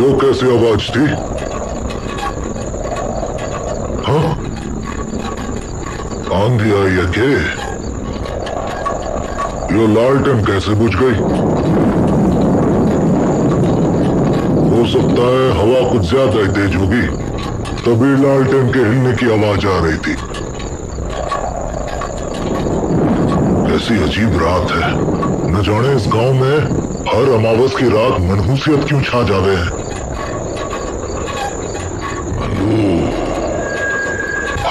यो कैसी आवाज थी? हाँ, आंधी आई है क्या? यो लालटेन कैसे बुझ गई? हो सकता है हवा कुछ ज्यादा ही तेज होगी, तभी लालटेन के हिलने की आवाज आ रही थी। कैसी अजीब रात है। न जाने इस गांव में हर अमावस की रात मनहूसियत क्यों छा जावे है।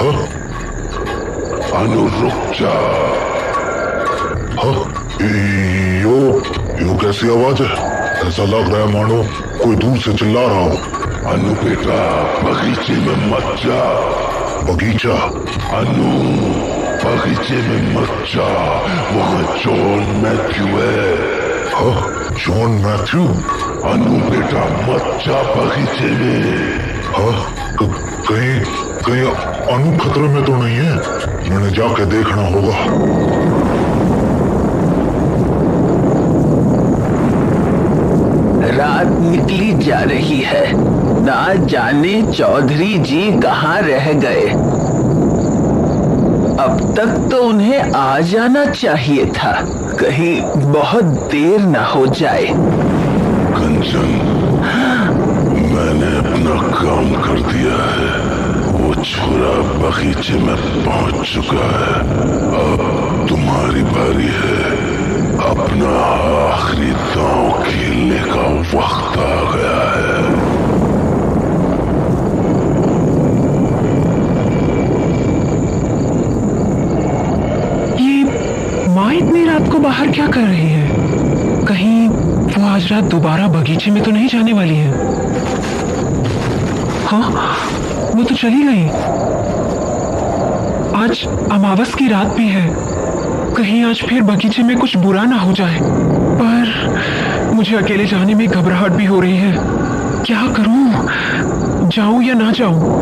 हाँ? अनु रुक जा। हाँ? यो कैसी आवाज है? ऐसा लग रहा है मानो कोई दूर से चिल्ला रहा हो। अनु बेटा, बगीचे में मत जा। बगीचा? अनु, बगीचे में मत जा, वहाँ जॉन मैथ्यू है। हाँ? John Matthew? अनु बेटा मत जा बगीचे में। हाँ? कहीं अनु खतरे में तो नहीं है? मैंने जाके देखना होगा। रात निकली जा रही है, ना जाने चौधरी जी कहाँ रह गए। अब तक तो उन्हें आ जाना चाहिए था, कहीं बहुत देर न हो जाए। कंचन, मैंने अपना काम कर दिया है। वो छोरा बगीचे में पहुंच चुका है। अब तुम्हारी बारी है। अपना आखिरी दांव खेलने का वक्त आ गया है। माँ इतनी रात को बाहर क्या कर रही है? कहीं वो आज रात दोबारा बगीचे में तो नहीं जाने वाली है? हाँ, वो तो चली गई। आज अमावस की रात भी है, कहीं आज फिर बगीचे में कुछ बुरा ना हो जाए। पर मुझे अकेले जाने में घबराहट भी हो रही है। क्या करूं? जाऊं या ना जाऊं?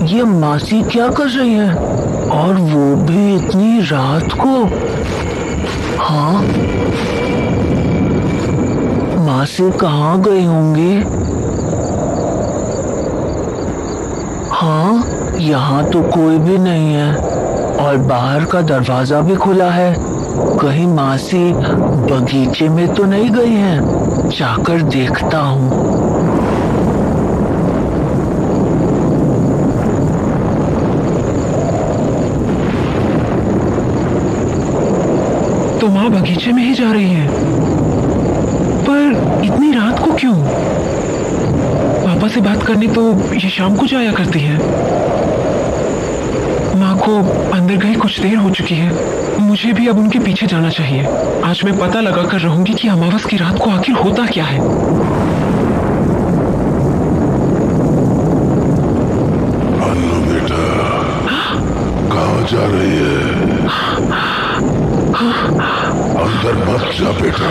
ये मासी क्या कर रही है? और वो भी इतनी रात को? हाँ, मासी कहाँ गई होंगी? हाँ, यहाँ तो कोई भी नहीं है और बाहर का दरवाजा भी खुला है। कहीं मासी बगीचे में तो नहीं गई हैं? जाकर देखता हूँ। तो माँ बगीचे में ही जा रही है, पर इतनी रात को क्यों? पापा से बात करने तो ये शाम को जाया करती है। माँ को अंदर गए कुछ देर हो चुकी है, मुझे भी अब उनके पीछे जाना चाहिए। आज मैं पता लगा कर रहूंगी कि अमावस की रात को आखिर होता क्या है। अन्नू बेटा, कहाँ जा रही है? अंदर मत जा बेटा,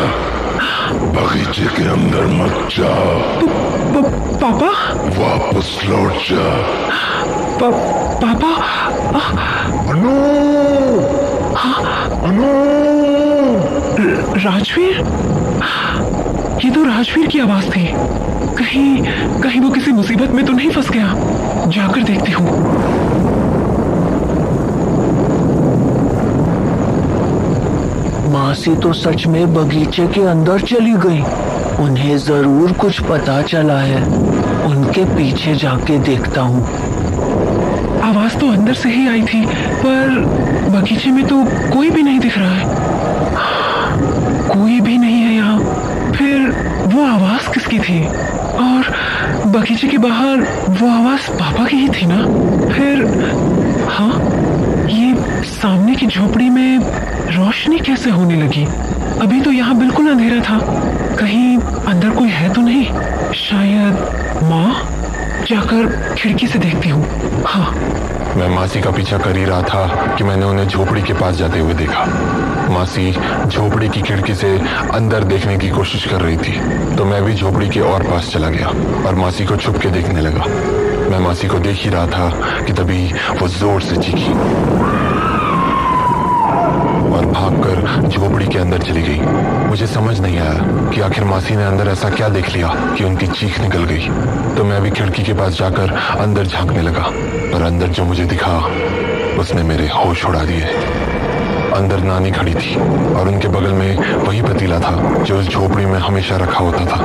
बगीचे के अंदर मत जा। पापा? वापस लौट जा। पापा? अनु! अनु! राजवीर? ये तो राजवीर की आवाज थी। कहीं वो किसी मुसीबत में तो नहीं फंस गया? जाकर देखती हूँ। मासी तो सच में बगीचे के अंदर चली गई। उन्हें जरूर कुछ पता चला है। उनके पीछे जाके देखता हूँ। आवाज तो अंदर से ही आई थी, पर बगीचे में तो कोई भी नहीं दिख रहा है। कोई भी नहीं है यहाँ। फिर वो आवाज किसकी थी? और बगीचे के बाहर वो आवाज पापा की ही थी ना? फिर हाँ, ये सामने की झोपड़ी में रोशनी कैसे होने लगी? अभी तो यहाँ बिल्कुल अंधेरा था। कहीं अंदर कोई है तो नहीं? शायद माँ? जाकर खिड़की से देखती हूँ। हाँ, मैं मासी का पीछा कर ही रहा था कि मैंने उन्हें झोपड़ी के पास जाते हुए देखा। मासी झोपड़ी की खिड़की से अंदर देखने की कोशिश कर रही थी, तो मैं भी झोपड़ी के और पास चला गया और मासी को छुप के देखने लगा। मैं मासी को देख ही रहा था कि तभी वो जोर से चीखी और भागकर झोपड़ी के अंदर चली गई। मुझे समझ नहीं आया कि आखिर मासी ने अंदर ऐसा क्या देख लिया कि उनकी चीख निकल गई। तो मैं भी खिड़की के पास जाकर अंदर झांकने लगा, पर अंदर जो मुझे दिखा उसने मेरे होश उड़ा दिए। अंदर नानी खड़ी थी और उनके बगल में वही पतीला था जो उस झोपड़ी में हमेशा रखा होता था,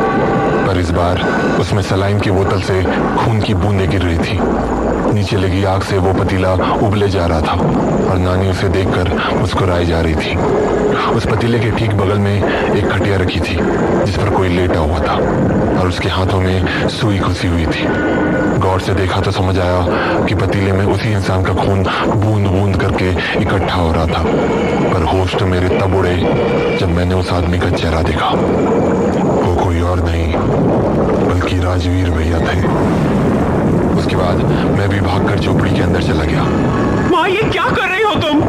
पर इस बार उसमें सलाइन की बोतल से खून की बूंदें गिर रही थी। नीचे लगी आग से वो पतीला उबले जा रहा था और नानी उसे देखकर मुस्कुराई जा रही थी। उस पतीले के ठीक बगल में एक खटिया रखी थी जिस पर कोई लेटा हुआ था और उसके हाथों में सुई घुसी हुई थी। गौर से देखा तो समझ आया कि पतीले में उसी इंसान का खून बूंद बूंद करके इकट्ठा हो रहा था, पर होश तो मेरे तब उड़े जब मैंने उस आदमी का चेहरा देखा। वो कोई और नहीं बल्कि राजवीर भैया थे। उसके बाद मैं भी भागकर झोपड़ी के अंदर चला गया। माँ, ये क्या कर रही हो तुम?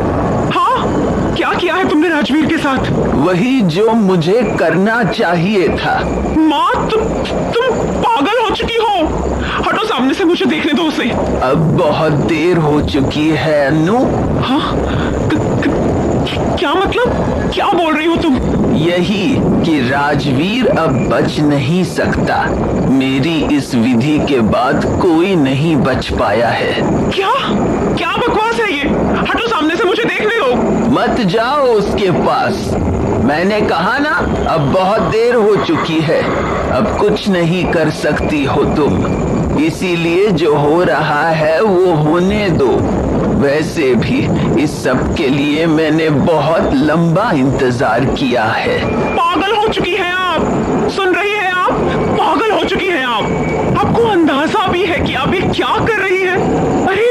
हाँ, क्या किया है तुमने राजवीर के साथ? वही जो मुझे करना चाहिए था। माँ, तुम पागल हो चुकी हो। हटो सामने से, मुझे देखने दो उसे। अब बहुत देर हो चुकी है अनु। हाँ? क्या मतलब? क्या बोल रही हो तुम? यही कि राजवीर अब बच नहीं सकता। मेरी इस विधि के बाद कोई नहीं बच पाया है। क्या क्या बकवास है ये? हटो सामने से, मुझे देखने दो। मत जाओ उसके पास। मैंने कहा ना, अब बहुत देर हो चुकी है। अब कुछ नहीं कर सकती हो तुम। इसीलिए जो हो रहा है वो होने दो। वैसे भी इस सब के लिए मैंने बहुत लंबा इंतजार किया है। पागल हो चुकी हैं आप। सुन रही हैं आप? पागल हो चुकी हैं आप। आपको अंदाजा भी है कि आप ये क्या कर रही हैं? अरे,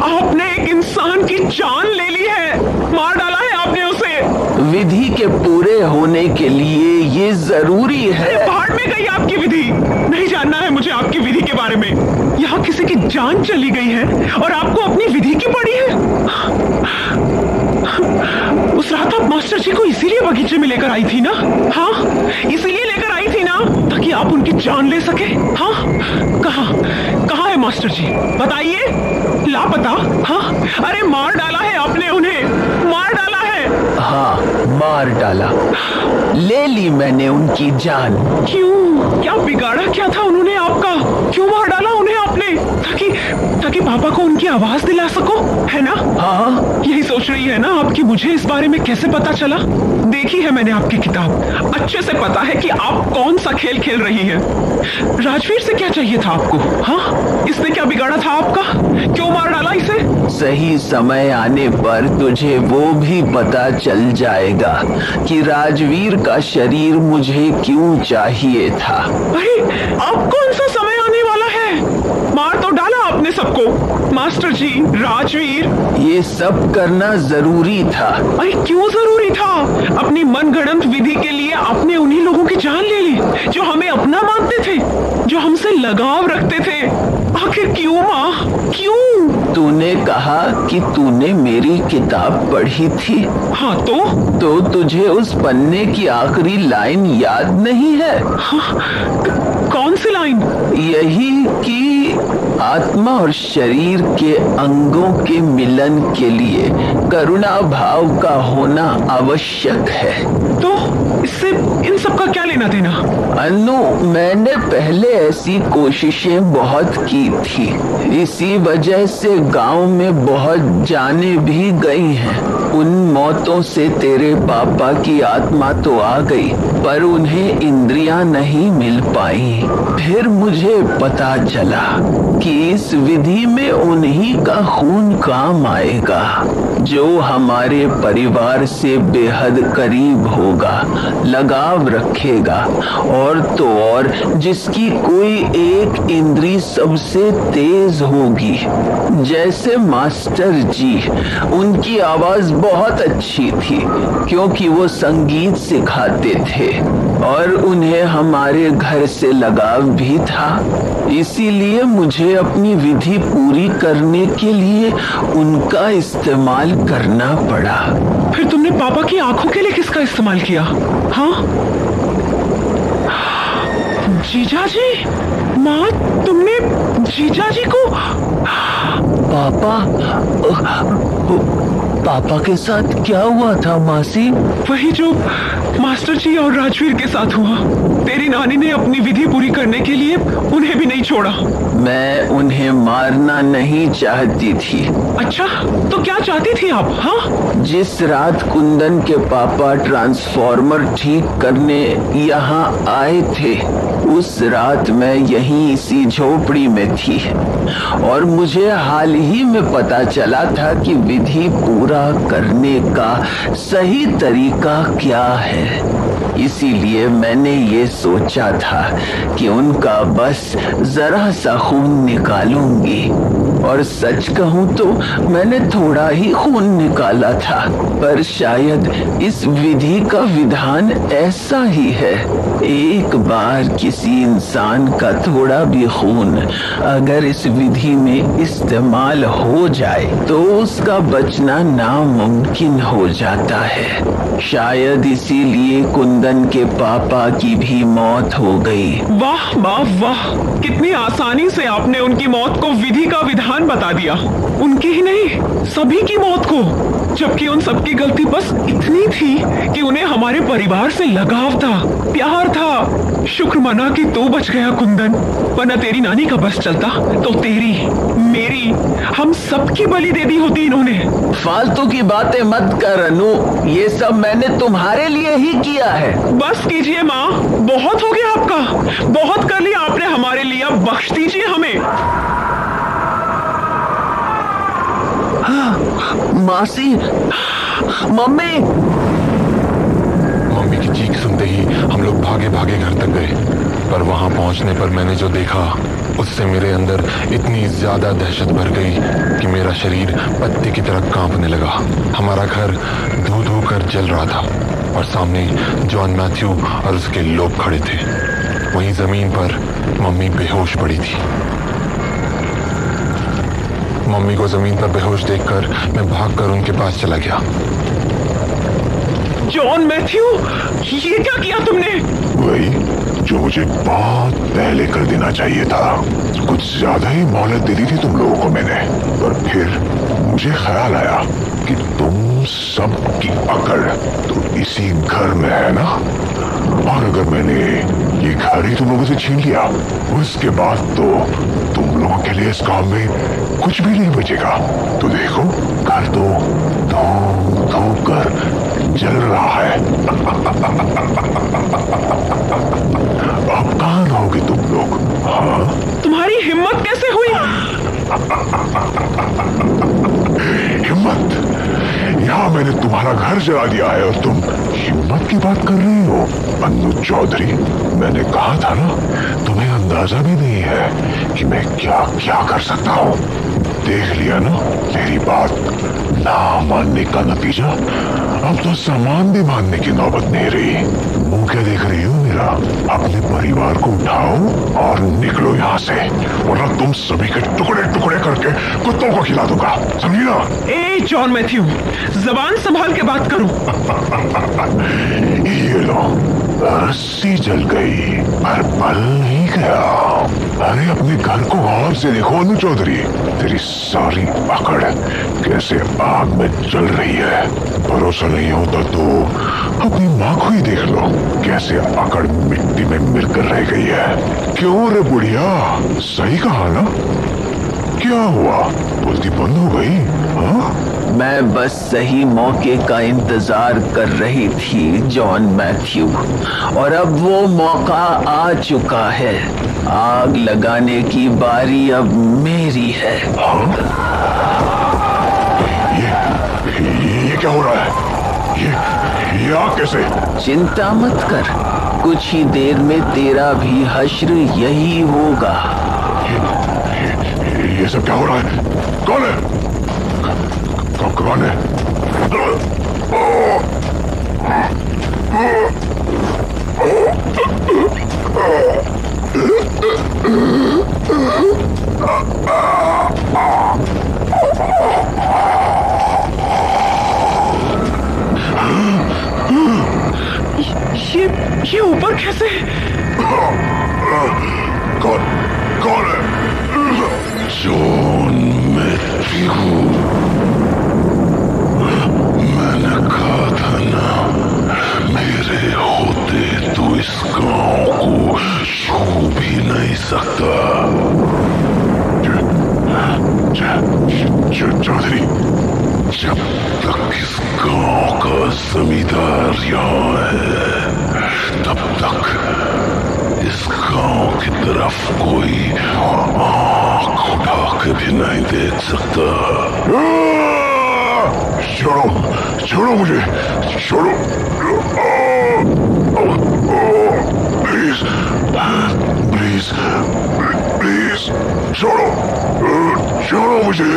आपने एक इंसान की जान ले ली है। मार डाला है आपने उसे। विधि के पूरे होने के लिए ये जरूरी है। भाड़ में गई आपकी विधि। नहीं जानना है मुझे आपकी विधि के बारे में। यहाँ किसी की जान चली गई है और आपको अपनी विधि की पड़ी है। उस रात आप मास्टर जी को इसीलिए बगीचे में लेकर आई थी ना? हाँ, इसीलिए लेकर आई थी ना, ताकि आप उनकी जान ले सके। हाँ, कहाँ है मास्टर जी? बताइए। लापता? हाँ, अरे मार डाला है आपने उन्हें। मार डाला है। हाँ, मार डाला। ले ली मैंने उनकी जान। क्यों? क्या बिगाड़ा क्या था उन्होंने आपका? क्यों मार डाला उन्हें आपने? ताकि पापा को उनकी आवाज दिला सको, है ना? हाँ, यही सोच रही है ना आपकी? मुझे इस बारे में कैसे पता चला? देखी है मैंने आपकी किताब। अच्छे से पता है कि आप कौन सा खेल खेल रही हैं। राजवीर से क्या चाहिए था आपको? हाँ, इसने क्या बिगाड़ा था आपका? क्यों मार डाला इसे? सही समय आने पर तुझे वो भी पता चल जाएगा कि राजवीर का शरीर मुझे क्यों चाहिए था। अरे, अब कौन सा समय आने वाला है? मार तो डाला आपने सबको। मास्टर जी, राजवीर, ये सब करना जरूरी था। अरे क्यों जरूरी था? अपनी मनगढ़ंत विधि के लिए आपने उन्हीं लोगों की जान ले ली जो हमें अपना मानते थे, जो हमसे लगाव रखते थे। आखिर क्यों माँ, क्यों? तूने कहा कि तूने मेरी किताब पढ़ी थी। हाँ, तो तुझे उस पन्ने की आखिरी लाइन याद नहीं है? हाँ, कौन सी लाइन? यही कि आत्मा और शरीर के अंगों के मिलन के लिए करुणा भाव का होना आवश्यक है। तो इससे इन सब का क्या लेना देना? अनु, मैंने पहले ऐसी कोशिशें बहुत की थी। इसी वजह से गांव में बहुत जाने भी गई हैं। उन मौतों से तेरे पापा की आत्मा तो आ गई, पर उन्हें इंद्रियां नहीं मिल पाई। फिर मुझे पता चला कि इस विधि में उन्हीं का खून काम आएगा जो हमारे परिवार से बेहद करीब होगा, लगाव रखेगा, और तो और जिसकी कोई एक इंद्री सबसे तेज होगी। जैसे मास्टर जी, उनकी आवाज बहुत अच्छी थी क्योंकि वो संगीत सिखाते थे और उन्हें हमारे घर से लगाव भी था। इसीलिए मुझे अपनी विधि पूरी करने के लिए उनका इस्तेमाल करना पड़ा। फिर तुमने पापा की आंखों के लिए किसका इस्तेमाल किया? हाँ, जीजा जी, माँ, तुमने जीजा जी को? पापा पापा के साथ क्या हुआ था मासी? वही जो मास्टर जी और राजवीर के साथ हुआ। तेरी नानी ने अपनी विधि पूरी करने के लिए उन्हें भी नहीं छोड़ा। मैं उन्हें मारना नहीं चाहती थी। अच्छा, तो क्या चाहती थी आप? हाँ, जिस रात कुंदन के पापा ट्रांसफॉर्मर ठीक करने यहाँ आए थे, उस रात मैं यहीं इसी झोपड़ी में थी और मुझे हाल ही में पता चला था कि विधि पूरा करने का सही तरीका क्या है। इसीलिए मैंने ये सोचा था कि उनका बस जरा सा खून निकालूंगी। और सच कहूं तो मैंने थोड़ा ही खून निकाला था, पर शायद इस विधि का विधान ऐसा ही है। एक बार किसी इंसान का थोड़ा भी खून अगर इस विधि में इस्तेमाल हो जाए तो उसका बचना नामुमकिन हो जाता है। शायद इसीलिए कुंदन के पापा की भी मौत हो गई। वाह वाह वाह, कितनी आसानी से आपने उनकी मौत को विधि का विधान बता दिया। उनकी ही नहीं, सभी की मौत को। जबकि उन सबकी गलती बस इतनी थी कि उन्हें हमारे परिवार से लगाव था, प्यार था। शुक्र मना कि तू बच गया कुंदन, वरना तेरी नानी का बस चलता तो तेरी, मेरी, हम सबकी बलि दे दी होती इन्होंने। फालतू की बातें मत कर अनु, ये सब मैंने तुम्हारे लिए ही किया है। बस कीजिए माँ, बहुत हो गया आपका, बहुत कर लिया आपने हमारे लिए, अब बख्श दीजिए हमें। मासी, मम्मी। मम्मी की चीख सुनते ही हम लोग भागे भागे घर तक गए, पर वहां पहुंचने पर मैंने जो देखा उससे मेरे अंदर इतनी ज्यादा दहशत भर गई कि मेरा शरीर पत्ते की तरह कांपने लगा। हमारा घर धू धू कर जल रहा था और सामने जॉन मैथ्यू और उसके लोग खड़े थे। वहीं जमीन पर मम्मी बेहोश पड़ी थी। मम्मी को जमीन पर बेहोश देखकर मैं भागकर उनके पास चला गया। जॉन मैथ्यू, ये क्या किया तुमने? वही जो मुझे बहुत पहले कर देना चाहिए था। कुछ ज्यादा ही मोहलत दे दी थी तुम लोगों को मैंने, पर फिर मुझे ख्याल आया कि तुम सब की अकड़ तो इसी घर में है ना, और अगर मैंने ये घर ही तुम लोगों से छीन लिया, उसके बाद तो तुम लोगों के लिए इस गांव में कुछ भी नहीं बचेगा। तो देखो, घर तो धो धो कर जल रहा है। अब कहाँ रहोगे तुम लोग? हाँ, तुम्हारी हिम्मत कैसे हुई? हिम्मत? यहाँ मैंने तुम्हारा घर जला दिया है और तुम हिम्मत की बात कर रही हो? अन्नू चौधरी, मैंने कहा था ना, तुम्हें अंदाजा भी नहीं है कि मैं क्या क्या कर सकता हूँ। देख लिया ना तेरी बात ना मानने का नतीजा। अब तो सामान भी मानने की नौबत नहीं रही। मुंह क्या देख रही हो मेरा? अपने परिवार को उठाओ और निकलो यहाँ से, वरना तुम सभी के टुकड़े टुकड़े करके कुत्तों को खिला दूंगा, समझी ना? ए जॉन मैथ्यू, जबान संभाल के बात करो। ये लो, रस्सी जल गई पर बल नहीं गया। अरे अपने घर को गौर से देखो अनु चौधरी, तेरी सारी पकड़ कैसे आग में जल रही है। भरोसा नहीं होता तो अपनी माँ को ही देख लो, कैसे अकड़ मिट्टी में मिलकर रह गई है। क्यों रे बुढ़िया, सही कहा ना? क्या हुआ, बोलती बंद हो गई? हाँ, मैं बस सही मौके का इंतजार कर रही थी जॉन मैथ्यू, और अब वो मौका आ चुका है। आग लगाने की बारी अब मेरी है। हाँ? ये क्या हो रहा है? ये आग कैसे? चिंता मत कर, कुछ ही देर में तेरा भी हश्र यही होगा। ये सब क्या हो रहा है? कौन है? कौन है? ये ऊपर कैसे? कौन है? जॉन मैथ्यू, मैंने कहा था ना, मेरे होते तो इस गांव को छू भी नहीं सकता। चौधरी, जब तक इस गांव का जमींदार यहाँ है, तब तक इस गांव की तरफ कोई आंख उठा के भी नहीं देख सकता। छोड़ो छोड़ो मुझे, छोड़ो प्लीज प्लीज प्लीज, छोड़ो छोड़ो मुझे।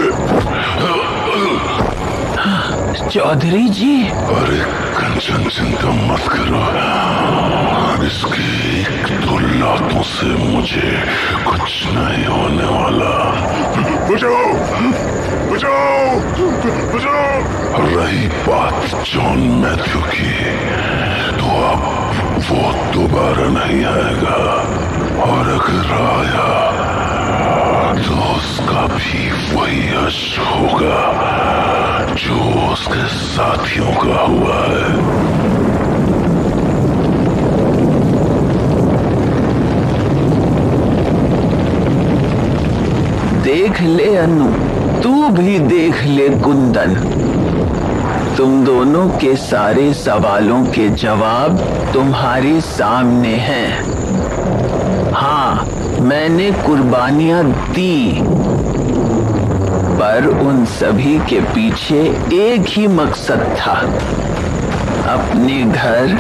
चौधरी जी, अरे कंचन, चिंता मत करो, इसकी एक दो लातों से मुझे कुछ नहीं होने वाला। बचाओ बचाओ बचाओ। रही बात जॉन मैथ्यू की, तो अब वो दोबारा नहीं आएगा, और अगर आया तो उसका भी वही हश होगा जो उसके साथियों का हुआ है। देख ले अनु, तू भी देख ले कुंदन, तुम दोनों के सारे सवालों के जवाब तुम्हारे सामने हैं। हाँ, मैंने कुर्बानियां दी, पर उन सभी के पीछे एक ही मकसद था, अपने घर,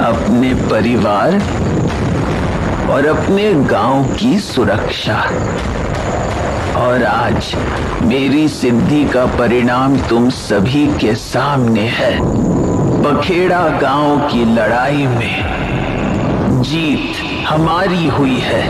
अपने परिवार और अपने गांव की सुरक्षा। और आज मेरी सिद्धि का परिणाम तुम सभी के सामने है। बखेड़ा गांव की लड़ाई में जीत हमारी हुई है।